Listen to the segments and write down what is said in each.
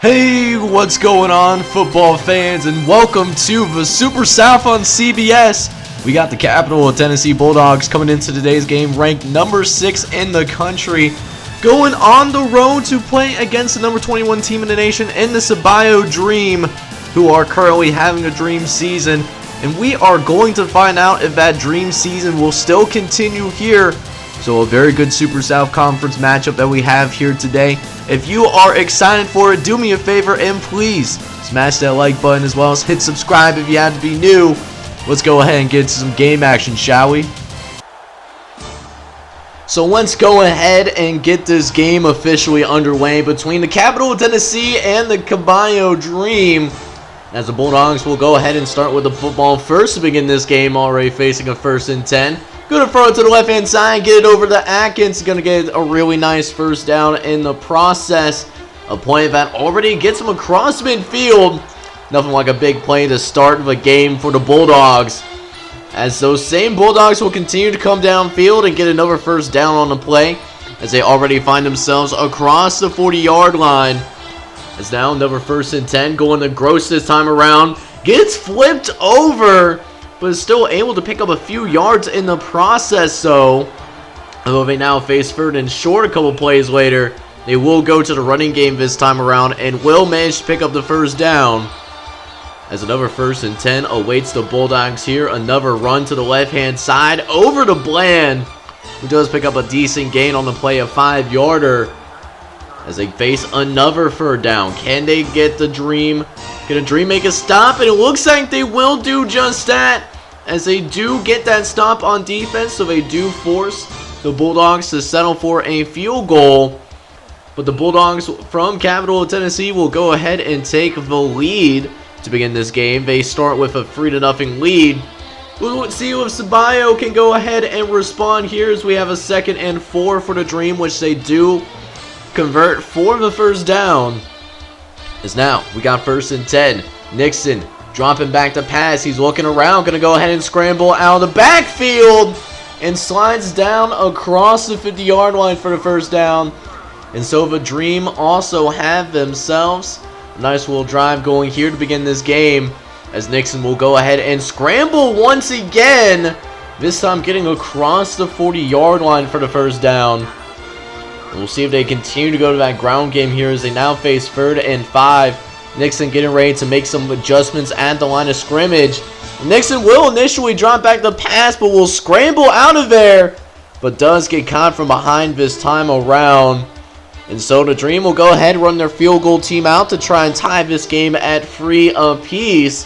Hey, what's going on, football fans, and welcome to the Super South on CBS. We got the capital of Tennessee Bulldogs coming into today's game ranked number 6 in the country, going on the road to play against the number 21 team in the nation in the Cibolo Dream, who are currently having a dream season. And we are going to find out if that dream season will still continue here. So a very good Super South Conference matchup that we have here today. If you are excited for it, do me a favor and please smash that like button as well as hit subscribe if you have to be new. Let's go ahead and get to some game action, shall we? So let's go ahead and get this game officially underway between the capital of Tennessee and the Cibolo Dream. As the Bulldogs will go ahead and start with the football first to begin this game, already facing a 1st and 10. Going to throw it to the left-hand side, get it over to Atkins. Going to get a really nice first down in the process. A play that already gets him across midfield. Nothing like a big play to start the game for the Bulldogs. As those same Bulldogs will continue to come downfield and get another first down on the play, as they already find themselves across the 40-yard line. As now another 1st and 10 going to Gross this time around. Gets flipped over, but is still able to pick up a few yards in the process. So, although they now face 3rd and short a couple plays later, they will go to the running game this time around and will manage to pick up the first down. As another 1st and 10 awaits the Bulldogs here. Another run to the left-hand side over to Bland, who does pick up a decent gain on the play, a 5-yarder. As they face another 3rd down. Can they get the Dream? Can a Dream make a stop? And it looks like they will do just that, as they do get that stop on defense. So they do force the Bulldogs to settle for a field goal. But the Bulldogs from capital of Tennessee will go ahead and take the lead to begin this game. They start with a 3-0 lead. We'll see if Cibolo can go ahead and respond here, as we have a 2nd and 4 for the Dream, which they do convert for the first down. As now we got 1st and 10. Nixon dropping back to pass. He's looking around, gonna go ahead and scramble out of the backfield and slides down across the 50-yard line for the first down. And so the Dream also have themselves a nice little drive going here to begin this game, as Nixon will go ahead and scramble once again, this time getting across the 40-yard line for the first down. We'll see if they continue to go to that ground game here, as they now face 3rd and 5. Nixon getting ready to make some adjustments at the line of scrimmage. Nixon will initially drop back the pass, but will scramble out of there, but does get caught from behind this time around. And so the Dream will go ahead and run their field goal team out to try and tie this game at 3 apiece.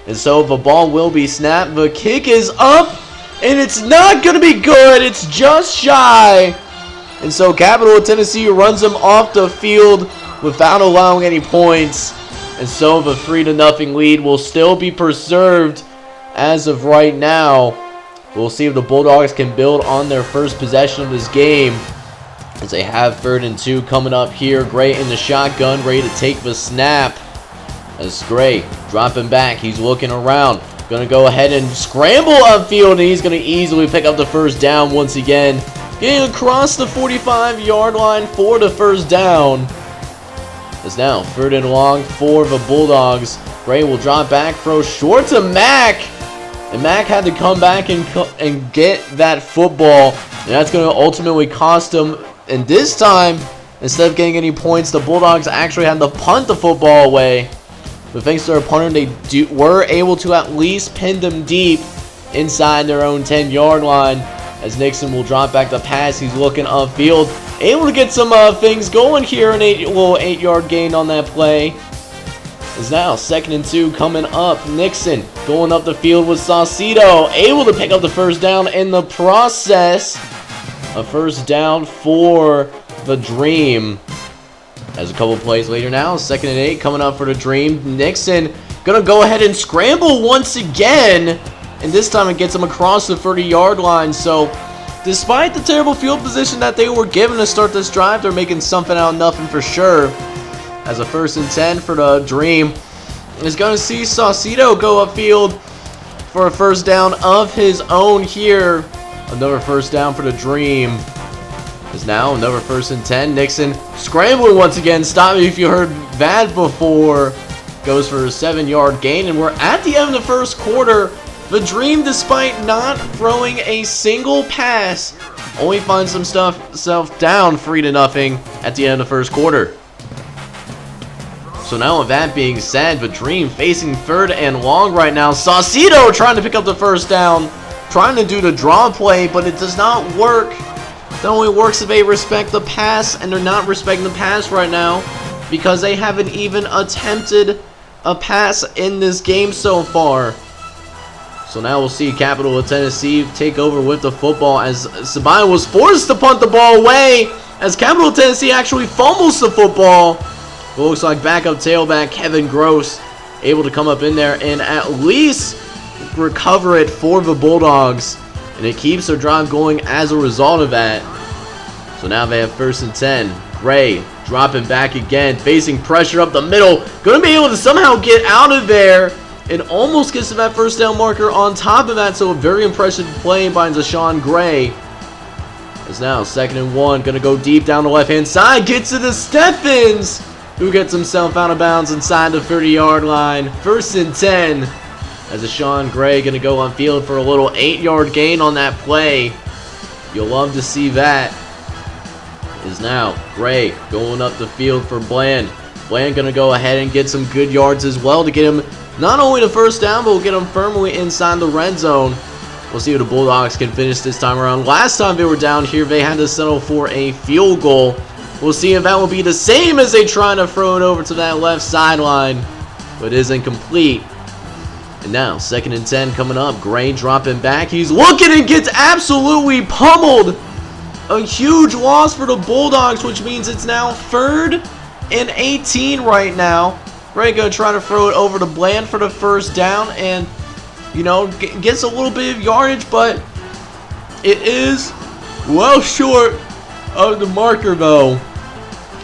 And so the ball will be snapped. The kick is up, and it's not going to be good. It's just shy. And so capital of Tennessee runs them off the field without allowing any points. And so the 3-0 lead will still be preserved as of right now. We'll see if the Bulldogs can build on their first possession of this game, as they have 3rd and 2 coming up here. Gray in the shotgun, ready to take the snap. As Gray dropping back, he's looking around. Going to go ahead and scramble upfield, and he's going to easily pick up the first down once again, getting across the 45-yard line for the first down. As now 3rd and long for the Bulldogs. Gray will drop back, throw short to Mack, and Mack had to come back and get that football, and that's going to ultimately cost him. And this time, instead of getting any points, the Bulldogs actually had to punt the football away. But thanks to their punter, they were able to at least pin them deep inside their own 10-yard line. As Nixon will drop back the pass, he's looking upfield, able to get some things going here. An little 8-yard gain on that play. Is now 2nd and 2 coming up. Nixon going up the field with Saucedo, able to pick up the first down in the process. A first down for the Dream. As a couple plays later now, 2nd and 8 coming up for the Dream. Nixon gonna go ahead and scramble once again, and this time it gets him across the 30-yard line. So despite the terrible field position that they were given to start this drive, they're making something out of nothing for sure. As a 1st and 10 for the Dream is going to see Saucedo go upfield for a first down of his own here. Another first down for the Dream. Is now another 1st and 10. Nixon scrambling once again. Stop me if you heard that before. Goes for a 7-yard gain, and we're at the end of the first quarter. The Dream, despite not throwing a single pass, only finds himself down 3-0 at the end of the first quarter. So now with that being said, the Dream facing 3rd and long right now. Saucedo trying to pick up the first down, trying to do the draw play, but it does not work. That only works if they respect the pass, and they're not respecting the pass right now because they haven't even attempted a pass in this game so far. So now we'll see Capital of Tennessee take over with the football as Cibolo was forced to punt the ball away as Capital of Tennessee actually fumbles the football. It looks like backup tailback Kevin Gross able to come up in there and at least recover it for the Bulldogs. And it keeps their drive going as a result of that. So now they have 1st and 10. Gray dropping back again, facing pressure up the middle. Going to be able to somehow get out of there. And almost gets to that first down marker on top of that. So a very impressive play by Deshaun Gray. It's now 2nd and 1. Going to go deep down the left-hand side. Gets to the Steffens, who gets himself out of bounds inside the 30-yard line. 1st and 10. As Deshaun Gray going to go on field for a little 8-yard gain on that play. You'll love to see that. Is now Gray going up the field for Bland. Bland going to go ahead and get some good yards as well to get him not only the first down, but will get him firmly inside the red zone. We'll see what the Bulldogs can finish this time around. Last time they were down here, they had to settle for a field goal. We'll see if that will be the same as they try to throw it over to that left sideline, but it is incomplete. And now 2nd and 10 coming up. Gray dropping back. He's looking and gets absolutely pummeled. A huge loss for the Bulldogs, which means it's now 3rd and 18 right now. Gray going to try to throw it over to Bland for the first down and, you know, gets a little bit of yardage, but it is well short of the marker though.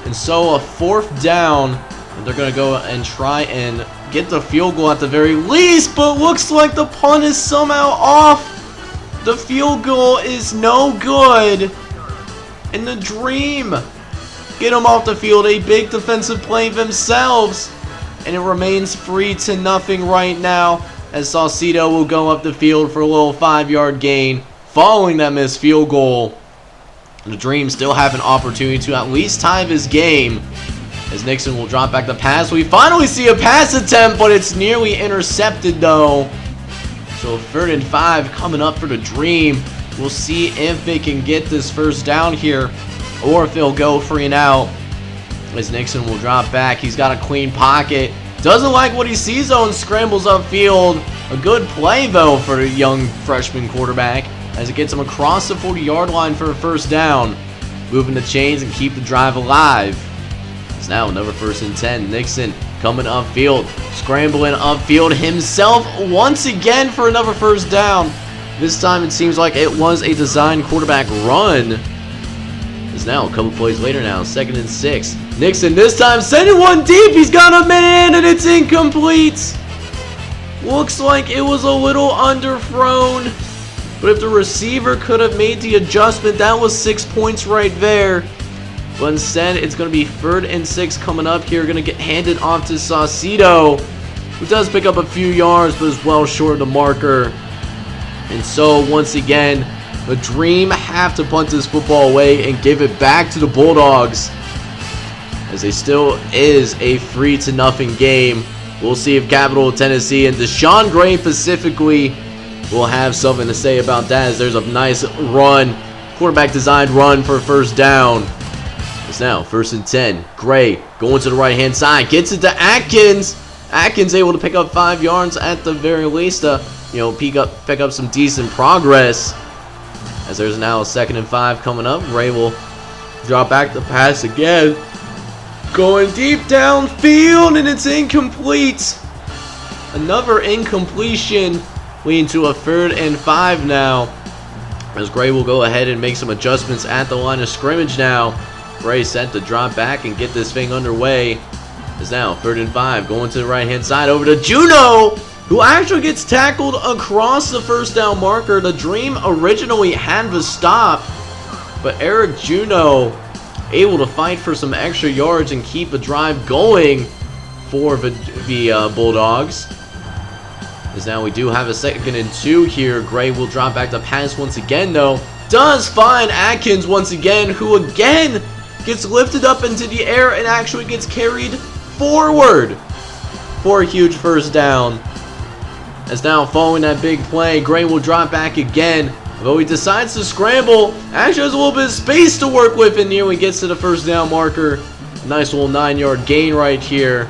And so a 4th down, and they're going to go and try and get the field goal at the very least, but looks like the punt is somehow off. The field goal is no good. And the Dream get them off the field. A big defensive play themselves. And it remains 3-0 right now as Saucedo will go up the field for a little 5-yard gain following that missed field goal. The Dream still have an opportunity to at least tie this game as Nixon will drop back the pass. We finally see a pass attempt, but it's nearly intercepted though. So 3rd and 5 coming up for the Dream. We'll see if they can get this first down here or if they'll go 3 and out. As Nixon will drop back. He's got a clean pocket. Doesn't like what he sees though and scrambles upfield. A good play though for the young freshman quarterback as it gets him across the 40-yard line for a first down. Moving the chains and keep the drive alive. It's now another 1st and 10. Nixon coming upfield. Scrambling upfield himself once again for another first down. This time it seems like it was a designed quarterback run. It's now a couple plays later now. 2nd and 6. Nixon this time sending one deep. He's got a man and it's incomplete. Looks like it was a little underthrown. But if the receiver could have made the adjustment, that was 6 points right there. But instead, it's going to be 3rd and 6 coming up here. Going to get handed off to Saucedo, who does pick up a few yards, but is well short of the marker. And so, once again, the Dream have to punt this football away and give it back to the Bulldogs, as it still is a 3-0 game. We'll see if Capital of Tennessee and Deshaun Gray specifically will have something to say about that, as there's a nice run, quarterback designed run for a first down. It's now 1st and 10. Gray going to the right-hand side, gets it to Atkins. Atkins able to pick up 5 yards at the very least to, pick up some decent progress. As there's now a 2nd and 5 coming up. Gray will drop back the pass again. Going deep downfield, and it's incomplete. Another incompletion, leading to a 3rd and 5 now. As Gray will go ahead and make some adjustments at the line of scrimmage now. Gray set to drop back and get this thing underway. It's now 3rd and 5, going to the right-hand side over to Juno, who actually gets tackled across the first down marker. The Dream originally had the stop, But Eric Juno able to fight for some extra yards and keep a drive going for the Bulldogs. As now we do have a 2nd and 2 here. Gray will drop back to pass once again, though. Does find Atkins once again, who again gets lifted up into the air and actually gets carried forward for a huge first down. As now following that big play, Gray will drop back again, though he decides to scramble. Actually has a little bit of space to work with, and nearly gets to the first down marker. Nice little 9-yard gain right here,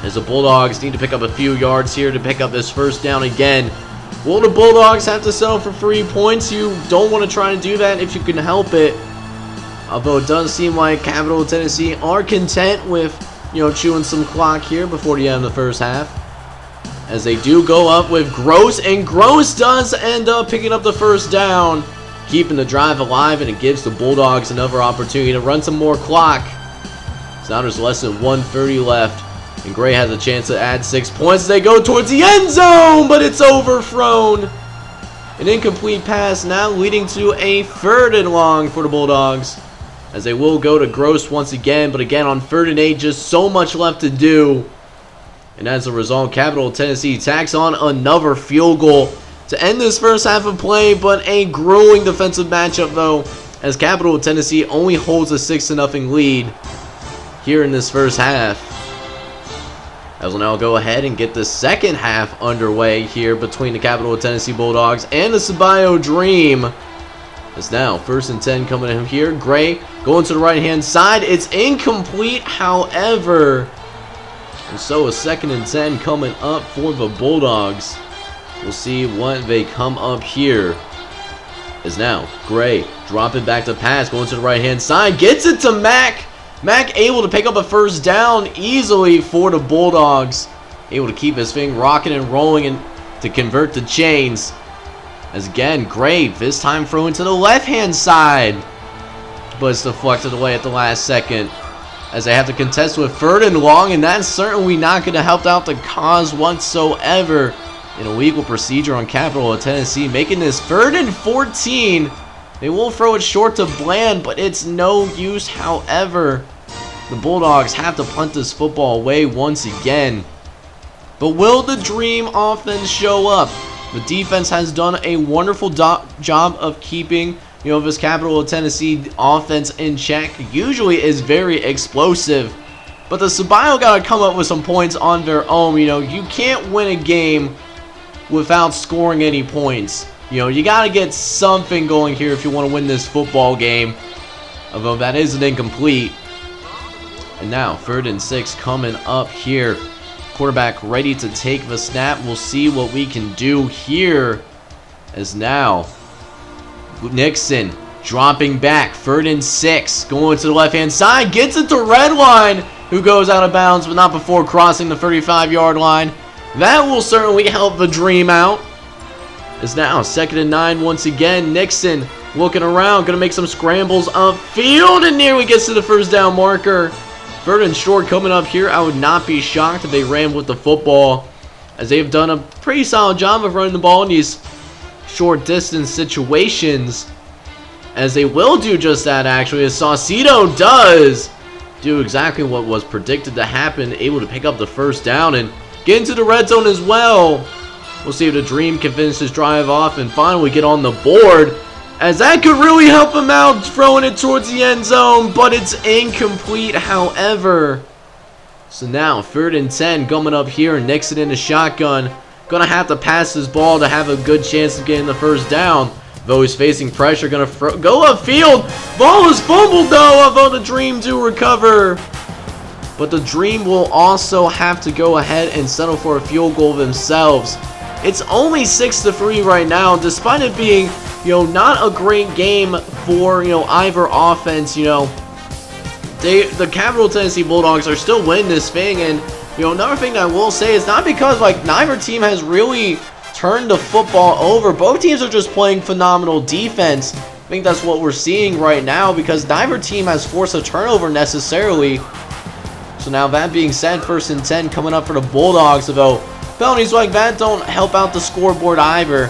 as the Bulldogs need to pick up a few yards here to pick up this first down again. Will the Bulldogs have to settle for 3 points? You don't want to try to do that if you can help it. Although it does seem like Capital Tennessee are content with, chewing some clock here before the end of the first half. As they do go up with Gross, and Gross does end up picking up the first down, keeping the drive alive, and it gives the Bulldogs another opportunity to run some more clock. So now there's less than 1:30 left. And Gray has a chance to add 6 points as they go towards the end zone, but it's overthrown. An incomplete pass now leading to a 3rd and long for the Bulldogs, as they will go to Gross once again, but again on 3rd and 8, just so much left to do. And as a result, Capital Tennessee tacks on another field goal to end this first half of play, but a grueling defensive matchup though, as Capital Tennessee only holds a 6-0 lead here in this first half. As we'll now go ahead and get the second half underway here between the Capital Tennessee Bulldogs and the Cibolo Dream. It's now 1st and 10 coming in here. Gray going to the right-hand side. It's incomplete, however. And so a 2nd and 10 coming up for the Bulldogs. We'll see what they come up here. As now Gray dropping back to pass, going to the right-hand side. Gets it to Mack. Mack able to pick up a first down easily for the Bulldogs. Able to keep his thing rocking and rolling and to convert the chains. As again, Gray this time throwing to the left-hand side, but it's deflected away at the last second, as they have to contest with 3rd and long, and that's certainly not going to help out the cause whatsoever. An illegal procedure on Capital Tennessee, making this 3rd and 14. They will throw it short to Bland, but it's no use. However, the Bulldogs have to punt this football away once again. But will the Dream offense show up? The defense has done a wonderful job of keeping, this Capital Tennessee offense in check. Usually is very explosive, but the Cibolo got to come up with some points on their own. You can't win a game without scoring any points. You got to get something going here if you want to win this football game. Although that is an incomplete. And now 3rd and 6 coming up here. Quarterback ready to take the snap. We'll see what we can do here. As now Nixon dropping back. 3rd and 6. Going to the left-hand side. Gets it to Redline, who goes out of bounds, but not before crossing the 35-yard line. That will certainly help the Dream out. Is now 2nd and 9 once again. Nixon looking around, going to make some scrambles upfield, and nearly gets to the first down marker. 3rd and short coming up here. I would not be shocked if they ran with the football, as they've done a pretty solid job of running the ball in these short distance situations, as they will do just that actually, as Saucedo does do exactly what was predicted to happen, able to pick up the first down and get into the red zone as well. We'll see if the Dream can finish this drive off and finally get on the board, as that could really help him out, throwing it towards the end zone, but it's incomplete, however. So now 3rd and 10 coming up here. Nixon in the shotgun. Gonna have to pass this ball to have a good chance of getting the first down. Though he's facing pressure, gonna go upfield. Ball is fumbled though, although the Dream do recover. But the Dream will also have to go ahead and settle for a field goal themselves. It's only 6-3 right now, despite it being, not a great game for, either offense. The Capital Tennessee Bulldogs are still winning this thing, and, another thing that I will say is not because, neither team has really turned the football over. Both teams are just playing phenomenal defense. I think that's what we're seeing right now, because neither team has forced a turnover necessarily. So now that being said, 1st and 10 coming up for the Bulldogs, though penalties like that don't help out the scoreboard either,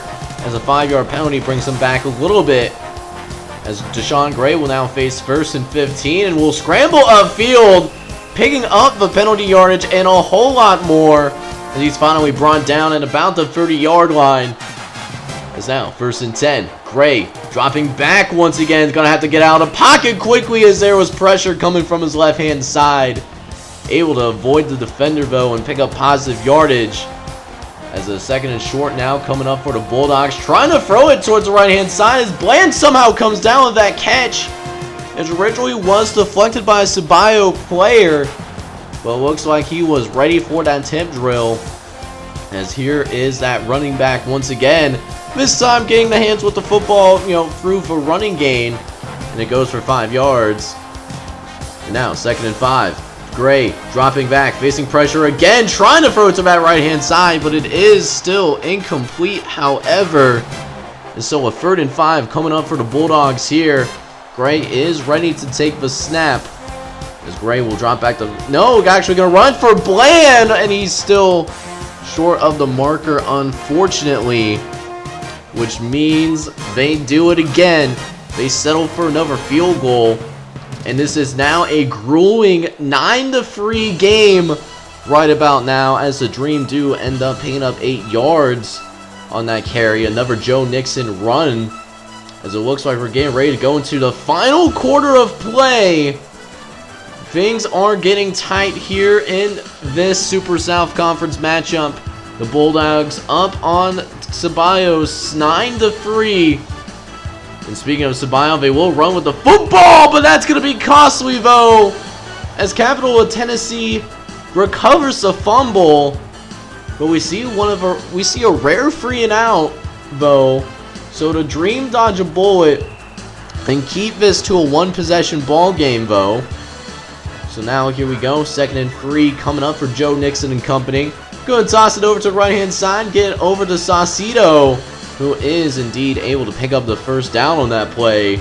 as a 5-yard penalty brings them back a little bit, as Deshaun Gray will now face 1st and 15 and will scramble upfield, picking up the penalty yardage and a whole lot more as he's finally brought down at about the 30-yard line. It's now 1st and 10. Gray dropping back once again. He's going to have to get out of the pocket quickly as there was pressure coming from his left-hand side. Able to avoid the defender, though, and pick up positive yardage. As a 2nd and short now coming up for the Bulldogs. Trying to throw it towards the right-hand side as Bland somehow comes down with that catch. It originally was deflected by a Cibolo player, but it looks like he was ready for that tip drill. As here is that running back once again. This time getting the hands with the football, through for running gain. And it goes for 5 yards. And now 2nd and 5. Gray dropping back, facing pressure again, trying to throw it to that right-hand side, but it is still incomplete, however. And so a 3rd and 5 coming up for the Bulldogs here. Gray is ready to take the snap. As Gray will drop back to... No, actually going to run for Bland, and he's still short of the marker, unfortunately. Which means they do it again. They settle for another field goal. And this is now a grueling 9-3 game right about now, as the Dream do end up picking up 8 yards on that carry. Another Joe Nixon run, as it looks like we're getting ready to go into the final quarter of play. Things are getting tight here in this Super South Conference matchup. The Bulldogs up on Cibolo 9-3. And speaking of Cibolo, they will run with the football, but that's going to be costly, though, as Capital of Tennessee recovers the fumble. But we see a rare 3 and out, though. So the Dream dodge a bullet and keep this to a 1-possession ball game, though. So now here we go, 2nd and 3 coming up for Joe Nixon and company. Go and toss it over to the right-hand side, get it over to Saucedo, who is indeed able to pick up the 1st down on that play.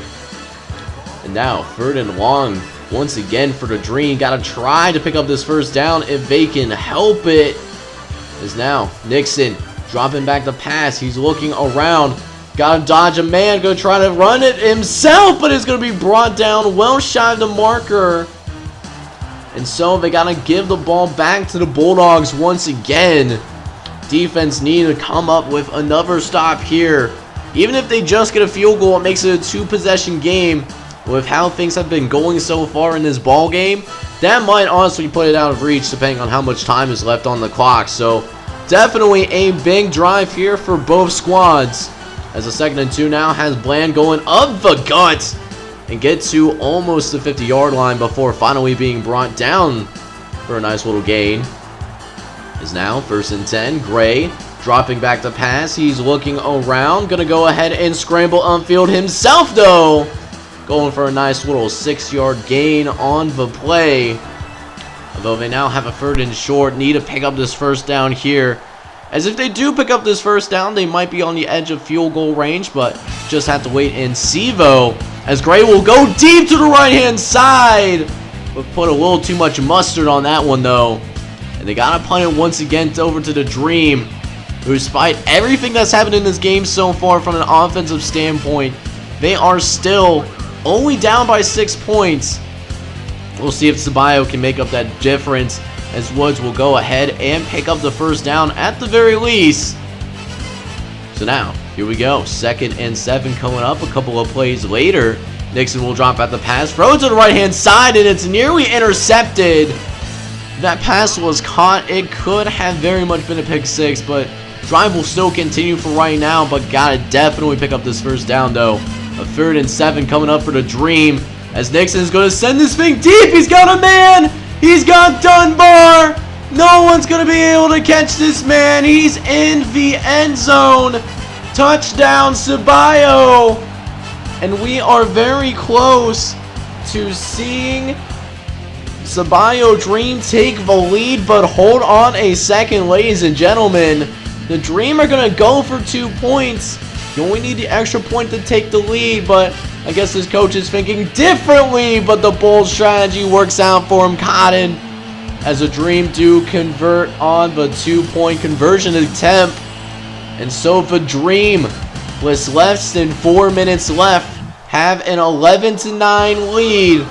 And now 3rd and long once again for the Dream. Got to try to pick up this 1st down if they can help it. As now Nixon dropping back the pass. He's looking around. Got to dodge a man. Going to try to run it himself, but it's going to be brought down well shy of the marker. And so they got to give the ball back to the Bulldogs once again. Defense needing to come up with another stop here. Even if they just get a field goal, it makes it a 2-possession game. With how things have been going so far in this ball game, that might honestly put it out of reach depending on how much time is left on the clock. So definitely a big drive here for both squads. As the 2nd and 2 now has Bland going up the gut and get to almost the 50-yard line before finally being brought down for a nice little gain. Is now 1st and 10. Gray dropping back the pass. He's looking around. Going to go ahead and scramble upfield himself, though. Going for a nice little 6-yard gain on the play. Although they now have a 3rd and short. Need to pick up this 1st down here. As if they do pick up this 1st down, they might be on the edge of field goal range. But just have to wait and see, though. As Gray will go deep to the right-hand side. But put a little too much mustard on that one, though. And they got to punt it once again over to the Dream, who, despite everything that's happened in this game so far from an offensive standpoint, they are still only down by 6 points. We'll see if Cibolo can make up that difference, as Woods will go ahead and pick up the 1st down at the very least. So now, here we go. 2nd and 7 coming up a couple of plays later. Nixon will drop at the pass, throw it to the right-hand side, and it's nearly intercepted. That pass was caught. It could have very much been a pick 6, but drive will still continue for right now, but gotta definitely pick up this 1st down, though. A 3rd and 7 coming up for the Dream, as Nixon's going to send this thing deep. He's got a man. He's got Dunbar. No one's going to be able to catch this man. He's in the end zone. Touchdown, Cibolo. And we are very close to seeing Cibolo Dream take the lead, but hold on a second, ladies and gentlemen. The Dream are going to go for 2 points. You only need the extra point to take the lead, but I guess his coach is thinking differently, but the bold strategy works out for him, Cotton, as the Dream do convert on the 2-point conversion attempt. And so the Dream, with less than 4 minutes left, have an 11-9 lead.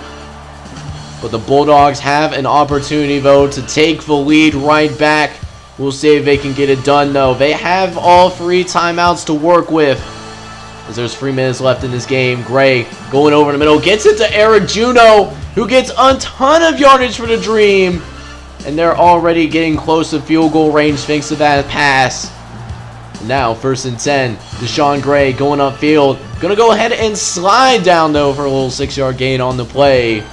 But the Bulldogs have an opportunity, though, to take the lead right back. We'll see if they can get it done, though. They have all 3 timeouts to work with, as there's 3 minutes left in this game. Gray going over the middle, gets it to Eric Juno, who gets a ton of yardage for the Dream. And they're already getting close to field goal range thanks to that pass. Now, 1st and 10. Deshaun Gray going upfield. Going to go ahead and slide down, though, for a little 6-yard gain on the play.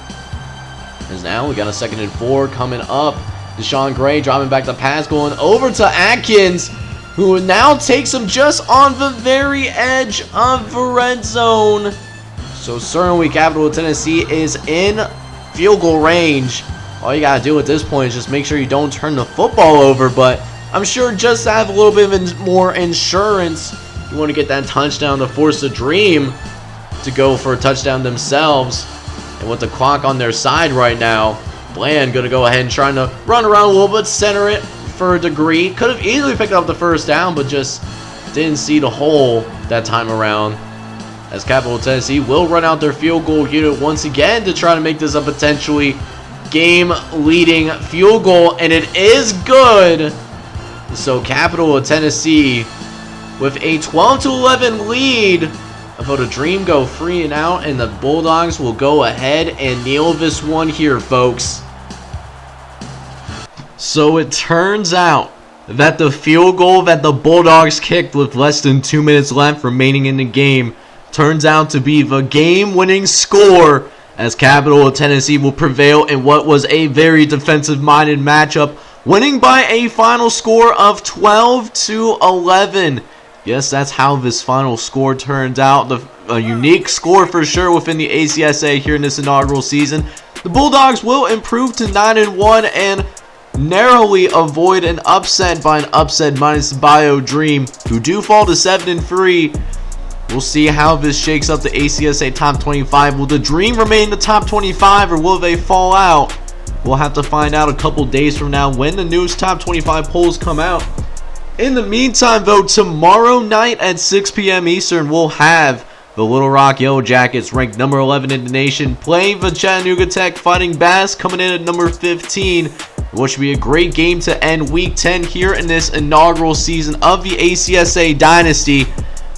As now we got a 2nd and 4 coming up. Deshaun Gray dropping back the pass, going over to Atkins, who now takes him just on the very edge of the red zone. So certainly Capital Tennessee is in field goal range. All you got to do at this point is just make sure you don't turn the football over, but I'm sure just to have a little bit of more insurance, you want to get that touchdown to force the Dream to go for a touchdown themselves. And with the clock on their side right now, Bland going to go ahead and trying to run around a little bit, center it for a degree. Could have easily picked up the 1st down, but just didn't see the hole that time around. As Capital Tennessee will run out their field goal unit once again to try to make this a potentially game-leading field goal, and it is good. So Capital Tennessee with a 12-11 lead. About the Dream go 3 and out, and the Bulldogs will go ahead and nail this one here, folks. So it turns out that the field goal that the Bulldogs kicked with less than 2 minutes left remaining in the game turns out to be the game-winning score, as Capital Tennessee will prevail in what was a very defensive-minded matchup, winning by a final score of 12-11. Yes, that's how this final score turned out. A unique score for sure within the ACSA here in this inaugural season. The Bulldogs will improve to 9-1 and narrowly avoid an upset by an upset-minded Cibolo Dream, who do fall to 7-3. We'll see how this shakes up the ACSA top 25. Will the Dream remain in the top 25, or will they fall out? We'll have to find out a couple days from now when the newest top 25 polls come out. In the meantime, though, tomorrow night at 6 p.m. Eastern, we'll have the Little Rock Yellow Jackets, ranked number 11 in the nation, playing the Chattanooga Tech Fighting Bass, coming in at number 15. Which should be a great game to end Week 10 here in this inaugural season of the ACSA Dynasty.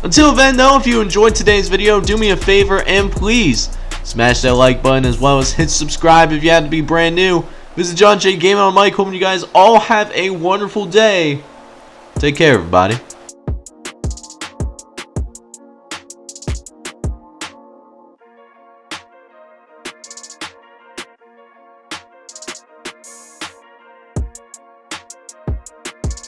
Until then, though, if you enjoyed today's video, do me a favor and please smash that like button, as well as hit subscribe if you happen to be brand new. This is John J. Gaming on Mike, hoping you guys all have a wonderful day. Take care, everybody.